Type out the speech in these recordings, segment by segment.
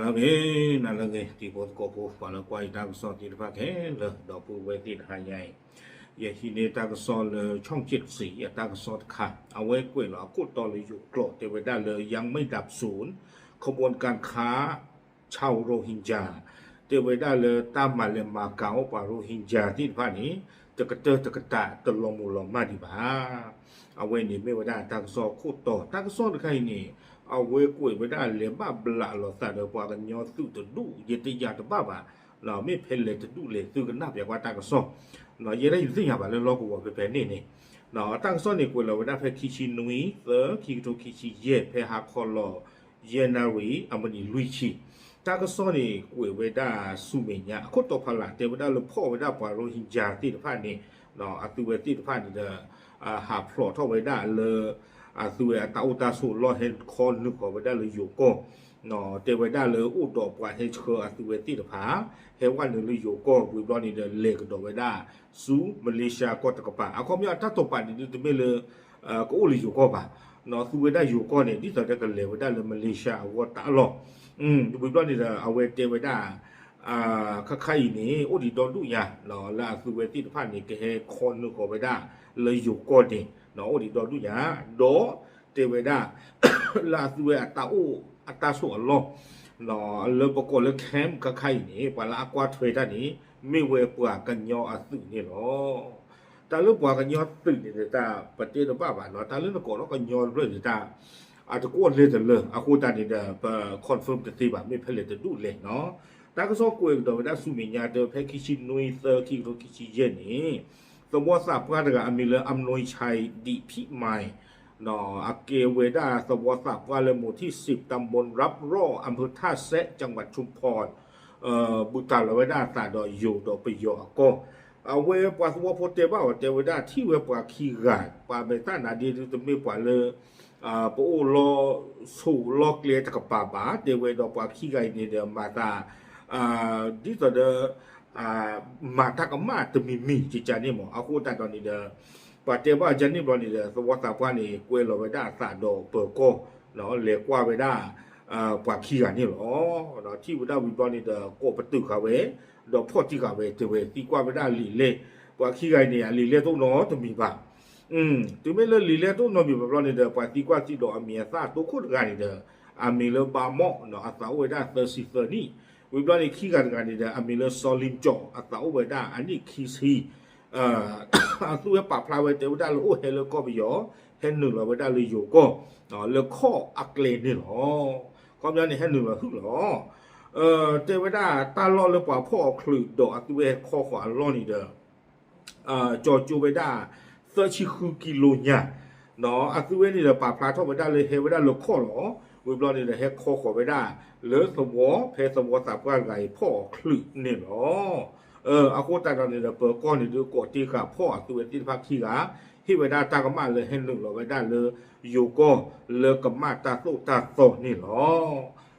Abe na lagi tipo kopo pala kwai tak so ti pa ke le do pu we ti hai nhai ye hi ne tak so le chong chit si ya tak soค่ะเอาไว้กล้วยหรอกูต่อเลยอยู่โกรธเทวดาเลยยังไม่ดับศูนย์ขบวนการค้าชาวโรฮิงญาเทวดาเลยตามมาเลยมาเก๊าปาโรฮิงญาที่ผ่านนี้ตะกะเตอตะกะตะตะลงมูลงมาดีบ่าเอาไว้นี่ไม่ว่าได้tak soกูต่อtak soใครนี่เอาไว้กล้วยไม่ได้เลยบ้าบลาหรอสัตว์เดี๋ยวพอกันย้อนสู้จะดูเยติยาตบ้าบ่าเราไม่เพลเลยจะดูเลยสู้กันนับอย่างว่าtak soเราเยได้ยินสิ่งอะไรเราก็ว่าเป็นนี่เราตั้งซ่อนในกลุ่มเราได้เพคิชินุยเตอคิโตคิชิเย่เพหาคอลเยนารีอเมริลุยชีตั้งซ่อนในกลุ่มเวด้าสุเมียคนต่อพลังเทวดาลพ่อเวด้าปาโรฮิงญาที่ผ่านนี้เราอัตุเวที่ผ่านนี้หาพลอทเวด้าเลยอัตุเวตาอุตาสุรอเห็นคนนึกของเวด้าเลยอยู่ก็เนาะเทวดาเลยอุดดอกว่าให้เชื่ออัตุเวที่ผาเฮวันหนึ่งเลยอยู่ก็วิบลอนี่เล็กดอกเวด้าสูมาเลเซียก็ตะกปะเอาความยาวถ้าตกปะนี่จะไม่เลยก็อุลิอยู่ก็ปะเนาะสูเวด้าอยู่ก็เนี่ยที่ตอนนี้ก็เลยเวด้าเลยมาเลเซียว่าตาหลอกวิบลอนี่เอาเวเทวดาข้าใครนี่อุดิดอนดูยาเนาะแล้วสูเวที่ผ่านนี่ก็ให้คนนึงของเวด้าเลยอยู่ก็เนี่ยเนาะอุดิดอนดูยาโดเทวดาแล้วสูเวตาอุอัตราส่วนลบเนาะเริ่มประกอบเรื่องแคมป์กับใครนี่ปลาอากวาเทรดนี่ไม่เวปว่ากันยออัศนี่เนาะแต่เรื่องปว่ากันยอตื่นนี่แต่ประเทศบ้าบ้านเนาะแต่เรื่องก่อนเรากันยอเรื่องแต่อาจจะกวนเลยแต่เลยอาคูตานี่เด้อคอนเฟิร์มแต่ที่แบบไม่เพลิดจะดูเลยเนาะแต่ก็ชอบกวนตัวได้สุมิญญาเด้อแพคิชินุยเซอร์คิโรคิชิเยนี่สมมติว่าพระเดชอมีเลอำนวยชัยดิพิไมเนาะอาเกเวดาสวสักวาเลหมู่ที่10ตำบลรับร่ออำเภอท่าแซะจังหวัดชุมพรบุตรเวดาตาดอยอยู่ดอกไปยอก็เอาเวปวาสวโพเตบ้าเทวดาที่เวปวาขี้กาดปาเบต้านาดีจะไม่ปวาเลยปโอโลสู่ลอกเลียจากป่าบ้าเทวดาปวาขี้กาดนี่เดียมาตาที่ต่อเดมาทักมาตมีจิจานี่หมอเอาคู่ตาตอนนี้เดปัจเจบ้าจันนี่บอนี่เดสวสักวานี่กวยโลเวดาตาดอกเปิดก็เนาะเลี้ยกว่าเวดาปากขี้กันนี่หรอเนาะที่วิดาวิบลนี่เดโกประตูเขาเวดอกพ่อที่เขาเวเทเวที่กว่าวิดาลีเล่ปากขี้กันเนี่ยลีเล่ต้องเนาะต้องมีบ้างถึงไม่เลิกลีเล่ต้องเนาะมีแบบนี้เดปากที่กว่าที่ดอกอามีซาตัวคู่กันนี่เดอามีเลบาหม้อเนาะอาสาวเวดาเตอร์ซิเฟอร์นี่วิบลนี่ขี้กันนี่เดอามีเลซอลิมจ่ออาสาวเวดาอันนี้คีซีอาสุเวปากพลายเวเทวดาเลยโอ้เฮเลก็ไปยอเฮนหนึ่งเราเวดาเลยอยู่ก็เนาะเลข้ออักเลนนี่หรอความยาวนี่เฮนหนึ่งเราหึหรอเทวดาตาล้อเลยป่าพ่อคลืดดอกอาสุเวข้อขวาล้อนี่เด้อจอจูเวดาเซอร์ชิคุกิโลเนี่ยเนาะอาสุเวนี่เด้อปากพลายท่อเวดาเลยเฮเวดาเลยข้อหรอวิบลอนี่เด้อเฮข้อขวาเวดาเลอสมอเพสมอสับกันไงพ่อคลืดนี่หรออากูตาตอนนี้เราเปิดก้อนนี่ดูกดที่กับพ่อตัวที่พักที่กับที่เวลาตากมาเลยให้หนึ่งเราไปได้เลยอยู่ก็เลิกกับมาตาสู้ตาโตนี่หรอ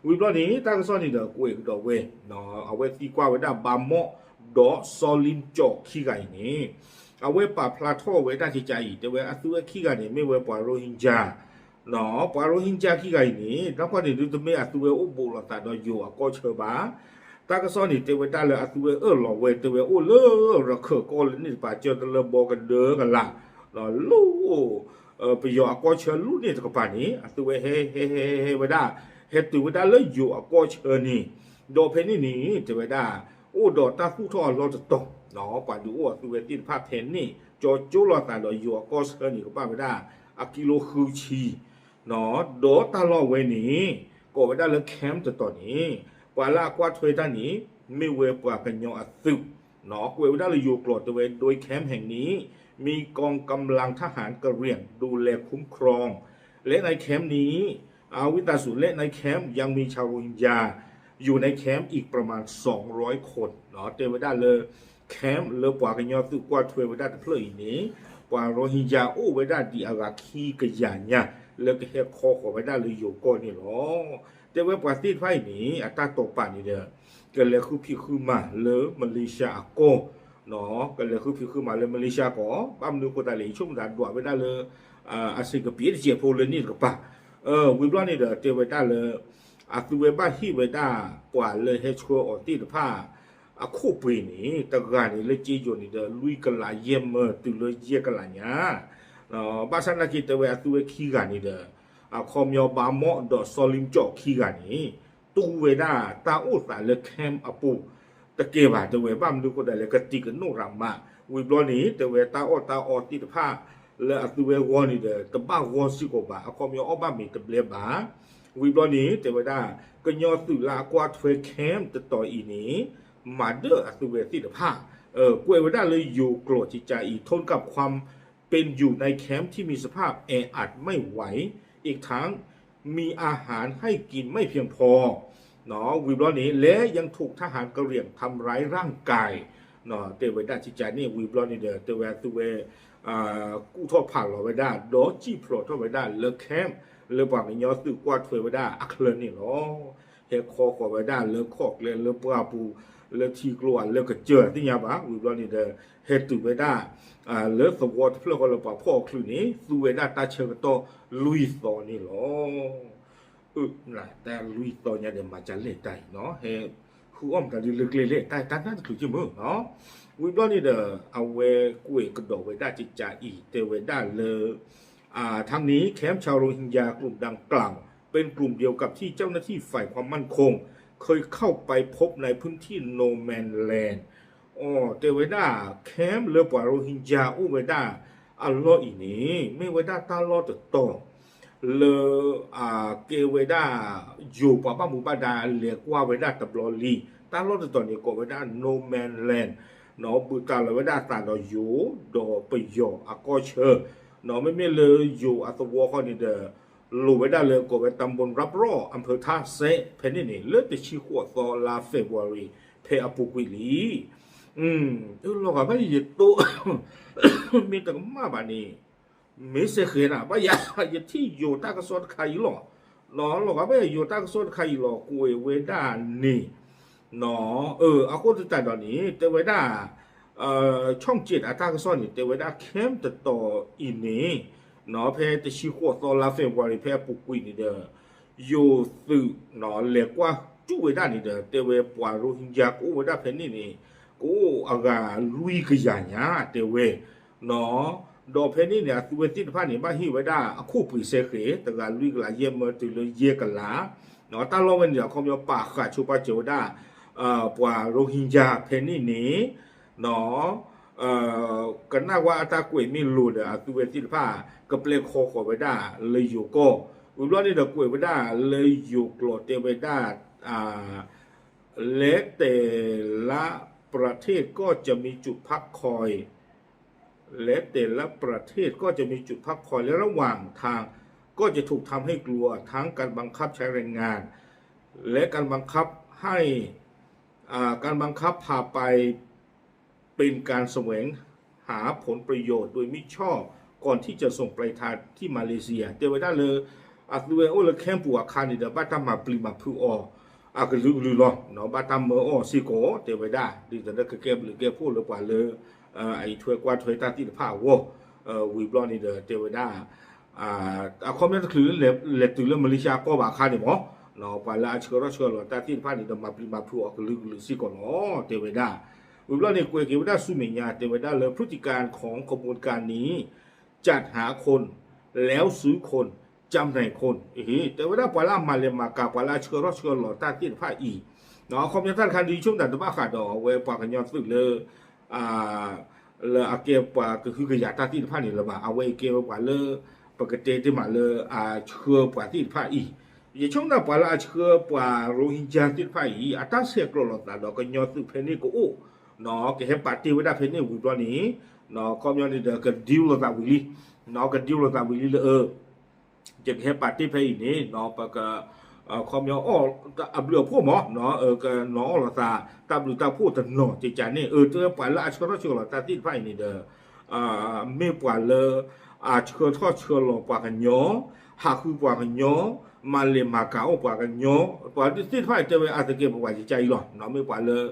วิบลอนี้ตั้งซ่อนนี่เด้อกูเองดอกเวเนาะเอาไว้ที่กว่าไว้ได้บามอดอซอลิมจอกขี้ไก่นี่เอาไว้ปะพลาโทไว้ได้ที่ใจแต่เวอาตัวขี้ไก่นี่ไม่ไว้ปะโรฮิงญาเนาะปะโรฮิงญาขี้ไก่นี่แล้วก็นี่ดูตัวไม่อาตัวอุบุลตาดอยู่ก็เชื่อบ้าตากซ้อนนี่เทวดาเลยอาตุเวหล่อเวเทวโอเลระเคก็เลยนี่ป่าเจอตะเลบอกกันเด้อกันละเราลู่ไปยอก็เชิญลู่นี่ตะกป่านี้อาตุเวเฮเวดาเฮตุเวดาเลยอยู่ก็เชิญนี่โดเพนี่นี่เทวดาโอ้ดอตาผู้ทอเราจะตกเนาะป่าดูอาตุเวตินภาพเทนนี่จอจุลตาดอยู่ก็เชิญนี่ก็ป่าเวดาอากิโลคือชีเนาะดอตาลอเวนี่ก็เวดาเลยแคมป์จะตอนนี้ปลากว่าทเวดานี้ไม่เวปว่ากันยออัศวเนาะเวดาเลยอยู่กลอดตะเวโดยแคมป์แห่งนี้มีกองกำลังทหารกะเหรี่ยงดูแลคุ้มครองและในแคมป์นี้อาวิตาสุและในแคมป์ยังมีชาวโรฮิงญาอยู่ในแคมป์อีกประมาณ200คนเนาะเทวดาเลยแคมป์เลยปว่ากันยออัศวกว่าทเวดาตะเพลย์นี้ปว่าโรฮิงญาโอเวดาดีอากาคีกะยาเนี่ยแล้วก็เฮคอของเวดาเลยอยู่ก่อนนี่หรอแต่ว่าประเทศไทยนี้อัตราตกป่านนี่เด้อก็เลยคือพี่คือมาเลยมาเลเซียก็เนาะก็เลยคือพี่คือมาเลยมาเลเซียก็บ้านนึงก็ได้เลยช่วงดันด่วนไว้ได้เลยอาศัยกับปีเจียโพลนี่ก็ป่ะวิบลอนี่เด้อเจอไว้ได้เลย อาตัวบ้าฮีเวด้าป่าเลยให้ชัวออตีผ้าอาคู่ปีนี่ตะการนี่เลยจีโยนี่เดลุยกันลายเยี่ยมตุเลยเยี่ยกันลายเนี่ยบ้านสันนักกิจเวตัวขี้กันนี่เดคอมยอบาหมอดอซอลิมจ่อขี้กันนี่ตัวเวด้าตาอุตสาเลยแคมอปูตะเกียบตัวเวบ้ามดูก็ได้เลยกติกันโนรามาวิบลอนี่ตัวเวตาอตีผ้าเลยตัวเววอนี่เดตบ้าวอสิกบาคอมยอบ้ามีตะเบลบาวิบลอนี้แต่ว่าได้ก็ยอสุลากว่าทเวแคมต์ต่ออีนี้มาเดอร์สุเวติผ้ากวยว่าได้เลยอยู่โกรธจิตใจอีทนกับความเป็นอยู่ในแคมป์ที่มีสภาพแออัดไม่ไหวอีกทั้งมีอาหารให้กินไม่เพียงพอเนาะวิบลอนี้และยังถูกทหารกะเหรี่ยงทำร้ายร่างกายเนาะแต่ว่าได้จิตใจนี่วิบลอนี้เดอแต่ว่าสุเวกู้ทอผ่านเราไว้ได้ดอจีโปรทอไว้ได้เลิกแคมป์เลยบอกในยอดสื่อกว่าถวยไว้ได้อักเลนี่เนาะเฮคอขอไว้ได้เลิกคอกเลยเลิกปลาปูเลิกทีกลัวเลิกกระเจิดที่ยาบ้าวิบลอนี่เดอเฮตุไว้ได้เลิกสวอตเพื่อคนเราป่าพ่อคลุนี้สูไว้ได้ตาเชิงโตลุยต่อนี่เนาะน่ะแต่ลุยต่อเนี่ยเดี๋ยวมาจะเล่ได้เนาะเฮคืออ้อมกันเลือกเล่ได้ตั้งนั้นคือจมูกเนาะวิบลอนี่เดอเอาไว้กุ้ยกระโดดไว้ได้จิตใจอีเตไว้ได้เลยทางนี้แคมป์ชาวโรฮิงญากลุ่มดังกล่าวเป็นกลุ่มเดียวกับที่เจ้าหน้าที่ฝ่ายความมั่นคงเคยเข้าไปพบในพื้นที่โนแมนแลนด์เตไว้ได้แคมป์เรือป่าโรฮิงญาไว้ได้อัลลอฮ์อีนี้ไม่ไว้ได้ตาลอดต่อเลเกไว้ได้อยู่ป่าบ้ามุบาดาเรียกว่าไว้ได้ตับลอลีตาลอดต่อนี้ก็ไว้ได้โนแมนแลนด์เนาะบุตรเลยไว้ได้ตาดออยู่ดอไปยออากอเชอเนาะไม่เลยอยู่อัตวอเขานี่เดอรู้ไว้ได้เลยก็ไปตำบลรับรออำเภอท่าเซเพนนี่เลือดติชิขวดตอลาเฟบรุรีเพอปุกุลีเราก็ไม่ยึดตัวมีแต่มาบานี้ไม่เสียเขียนว่าอย่าที่อยู่ตากระสอนใครหรอกเนาะเราก็ไม่อยู่ตากระสอนใครหรอกกุยเวด้านี่เนาะเอาคนที่แต่ตอนนี้แต่เวด้าช่องเจ็ดอัตราก็ซ่อนอยู่แต่เวลาเข้มแต่ต่ออินนี้เนาะเพแต่ชีขวดตอนลาเฟวารีเพปุกุยนี่เด้ออยู่สื่อเนาะเรียกว่าจู่เวลานี่เด้อแต่เวปวาโรฮิงญากูเวลาเพนนี่กูอากาลุยขยันเนี่ยแต่เวเนาะดอกเพนนี่เนี่ยตัวที่ผ่านนี่บ้าฮิเวลาคู่ปีเสกแต่การลุยกันเยี่ยมตัวเลยเยี่ยกันละเนาะตาลงเป็นเดี๋ยวเขาจะปากขาดชูปาเจวดาปวาโรฮิงญาเพนนี่เนาะกันน่าว่าตากวยมีหลุดตัวที่ผ้าก็เปลคอขอไว้ได้เลยอยู่ก็อุดรนี่เด็กกวยไว้ได้เลยอยู่กลอดเตไว้ได้และแต่ละประเทศก็จะมีจุดพักคอยและแต่ละประเทศก็จะมีจุดพักคอยและระหว่างทางก็จะถูกทำให้กลัวทั้งการบังคับใช้แรงงานและการบังคับให้การบังคับพาไปเป็นการแสวงหาผลประโยชน์โดยมิชอบก่อนที่จะส่งไปทางที่มาเลเซียเดี๋ยวไว้ได้เลยด้วยโอ้ละแคมปัวคานี่เดี๋ยวบ้านทำมาปริมาพูก็ลือหรอเนาะบ้านทำเมื่อสิโก้เดี๋ยวไว้ได้ดีแต่นั่นคือแกหรือแกพูดหรือเปล่าเลยไอ้ถ้วยกวาดถ้วยตาที่ผ้าวัววีบลอนี่เดี๋ยวไว้ได้คอมเมนต์คือเล็บตื่นเรื่องมาเลเซียก็บ้าคานี่มั้งเนาะไปละเชื่อหรอตาที่ผ้านี่เดี๋ยวมาปริมาพูก็ลือสิโก้เนาะเดี๋ยวไว้ได้วิบลอนี่กวยเกี่ยวกับสุเมียเดี๋ยวไว้ได้เลยพฤติการของกระบวนการนี้จัดหาคนแล้วซื้อคนจำในคนแต่เวลาปลามาเลมากาปลาเชื่อหล่อตาที่ผ้าอีเนาะคอมเมนต์ท่านคันดีช่วงดันตัวบ้าขาดดอกเวปากกันย้อนสึกเลยเลยอาเก็บปากก็คือกระยาตาที่ผ้านี่ละมาเอาไว้เก็บปากเลยปกติที่มาเลยเชื่อปากที่ผ้าอีอย่างช่วงนั้นปลาเชื่อปากโรฮิงญาที่ผ้าอีตาเสียกรหล่อตาดอกกันย้อนสึกเพนนี่ก็โอ้เนาะก็เห็นปาร์ตี้ไว้ได้เพนนี่วิบลอนี้เนาะคอมเมนต์เดี๋ยวก็ดิวเราตาวิลีเนาะก็ดิวเราตาวิลีเลยจะเห็นปาร์ตี้เพนนี่เนาะปากคอมเมนต์อับเรือพวกหมอเนาะก็เนาะเราตาบลูตาพูดแต่เนาะจิจานี่เจอปลาละเชื่อเราตาที่เพนนี่เด้อไม่ปลาเลยเชื่อทอดเชื่อหลอกปากกันเนาะหากคือปากกันเนาะมาเลมาเก่าปากกันเนาะปากที่เพนจะไปอาจจะเก็บปากจิใจหรอเนาะไม่ปลาเลย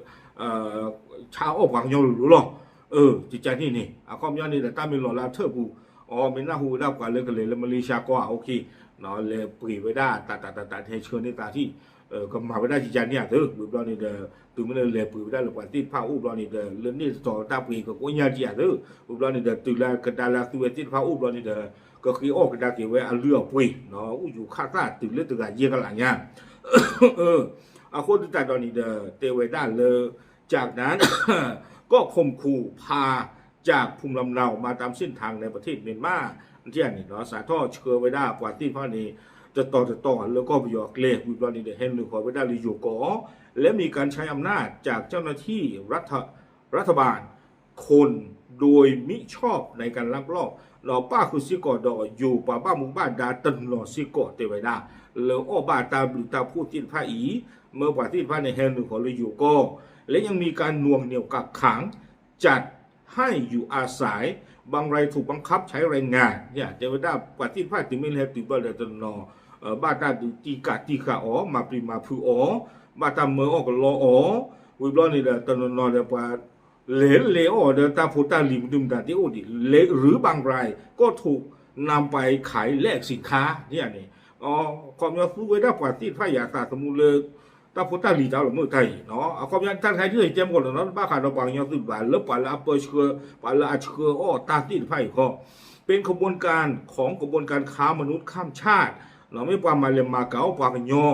ชาวออกวางยอหรือหรอจิตใจนี่คอมยอนี่แต่ตามีหล่อลาเทอร์บู อ๋อไม่น่าหูได้กว่าเลยกันเลยแล้วมาเลเซียก็โอเคเนาะเลยปรีไว้ได้ตาเทเชิญในตาที่ก็มาไว้ได้จีจานเนี่ยเถอะบุบลอนี่เด้อตัวมันเลยปรีไว้ได้หรือว่าที่ผ้าอุบลอนี่เด้อเรื่องนี้ต่อตาปรีก็ก้ยาจีอ่ะเถอะบุบลอนี่เด้อตัวละกระดาษตัวที่ผ้าอุบลอนี่เด้อก็คือออกกระดาษเกี่ยวไว้เรือปุยเนาะอู้อยู่ข้างตาตื่นเลือดตื่นเยี่ยกันหลังเนี่ยเอาคนที่ตาตอนนี้เด้อเตไว้ได้เลยจากนั้นก็ข่มขู่พาจากภูมิลำเนามาตามเส้นทางในประเทศเมียนมาที่อันนี้เนาะสาท่อเชื่อไว้ได้กว่าที่พ่อนี้จะต่อแล้วก็ไปยอกเล็กวิบลอนี่เดเห็นหรือขอไว้ได้หรืออยู่ก่อและมีการใช้อำนาจจากเจ้าหน้าที่รัฐบาลคนโดยมิชอบในการลักลอบเราป้าคือซิกอดออยู่ป่าบ้ามุบ้านดาตันหล่อซิกอเตไว้ได้แล้วอ้อบาตาหรือตาพูดที่พระอีเมื่อกว่าที่พระในเฮนหรือขอหรืออยู่ก็และยังมีการน่วงเหนี่ยวกักขังจัดให้อยู่อาศัยบางรายถูกบังคับใช้แรงงานเนี่ยเทวดาปฏิภาณถึงไม่แล้วถึงบ้านเดตนบ้านตาตีกาอ๋อมาปริมาพูอ๋อบ้านตาเมือออกรออ๋อวิบล้อนี่เดตนเดปาเลอ๋อเดตาพูตาลิมดุมตาที่โอดิเลหรือบางรายก็ถูกนำไปขายแลกสินค้าเนี่ยนี่อ๋อความยาวฟูไว้ได้ปฏิภาณอยากตาสมุเลตาพุทธลีเจ้าหรือมือไทยเนาะความยันท่านไทยที่เจมหมดแล้วเนาะบ้าขาดบางอย่างสุดบานแล้วปาละเปิดเชื่อปาละเชื่ออ้อตาตีนไพ่ก็เป็นขบวนการของกระบวนการค้ามนุษย์ข้ามชาติเราไม่ปามาเลมาเก๋าปากยอ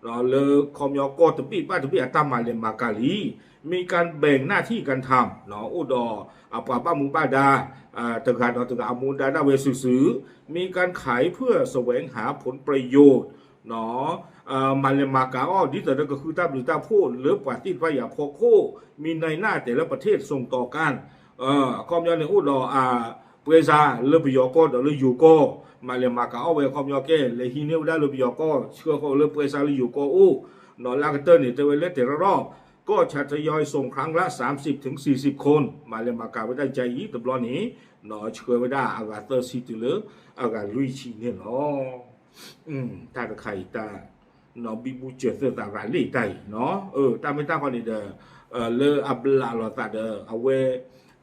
เราเลยคอมยอกอตปีป้าตปีอาตามาเลมากาลีมีการแบ่งหน้าที่การทำเนาะอุดออาปาป้ามูป้าดาตะการตะการมูดาดาเวสือมีการขายเพื่อแสวงหาผลประโยชน์เนาะมาเลมากาอ้อดิแต่ก็คือตาหรือตาพูดหรือปฏิวัติพอโคมีในหน้าแต่ละประเทศส่งต่อกันคอมยอในอุดอเปซาเลปยอก็หรือยูโกมาเลมากาอ้อเวคอมยอเกเลฮิเนวได้เลปยอก็เชื่อเขาเลเปซาหรือยูโกอู้นอนลากเตอร์เนี่ยจะเวลแต่ละรอบก็ชัดทยอยส่งครั้งละ30-40 คนมาเลมากาไว้ได้ใจยี่ตบล้อนี้นอเชื่อไว้ได้อากาเตอร์ซิติเลอากาลุยชีเนี่ยเนาะถ้าใครตาเนาะบิบูเจอร์ตาการลีไตเนาะตาไม่ตาคนนี้เด้อเลออับลาลอตาเด้อเอาไว้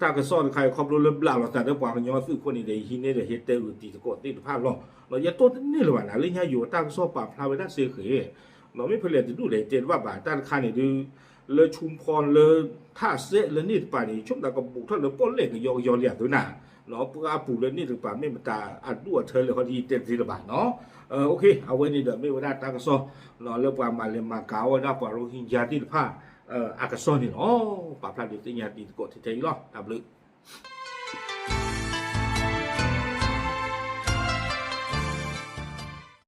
ตากระสอนใครครอบรู้เลบลาลอตาเด้อปวางย้อนซื้อคนนี้เด้ฮินเนี่ยเด้เฮเตอร์ตีตะโกตีตะภาพหรอเราอย่าต้นนี่หรอวะนะเลยเนี่ยอยู่ตากระสอนปราบพาไว้ได้เสียเขยเราไม่เพลิดจะดูเลยเจนว่าบาตาคันนี่ดูเลอชุมพรเลอท่าเสะเลอนี่ป่านี่ชุบตากระบุกท่าเลอป้นเล็กยอยเลียตัวน่ะเนาะปลาปูเลอนี่ถึงป่าไม่มาตาอัดด้วยเธอเลยเขาดีเต็มทีละบาทเนาะโอเคเอาไว้นี่เดี๋ยวไม่ว่าได้ตากระสอนเนาะเรื่องปลามาเลมาเก๋าได้ปลาโรฮิงญาที่ผ้าอากาศนี่เนาะปลาพลาดติญาติกดที่ใจล้อตามลึก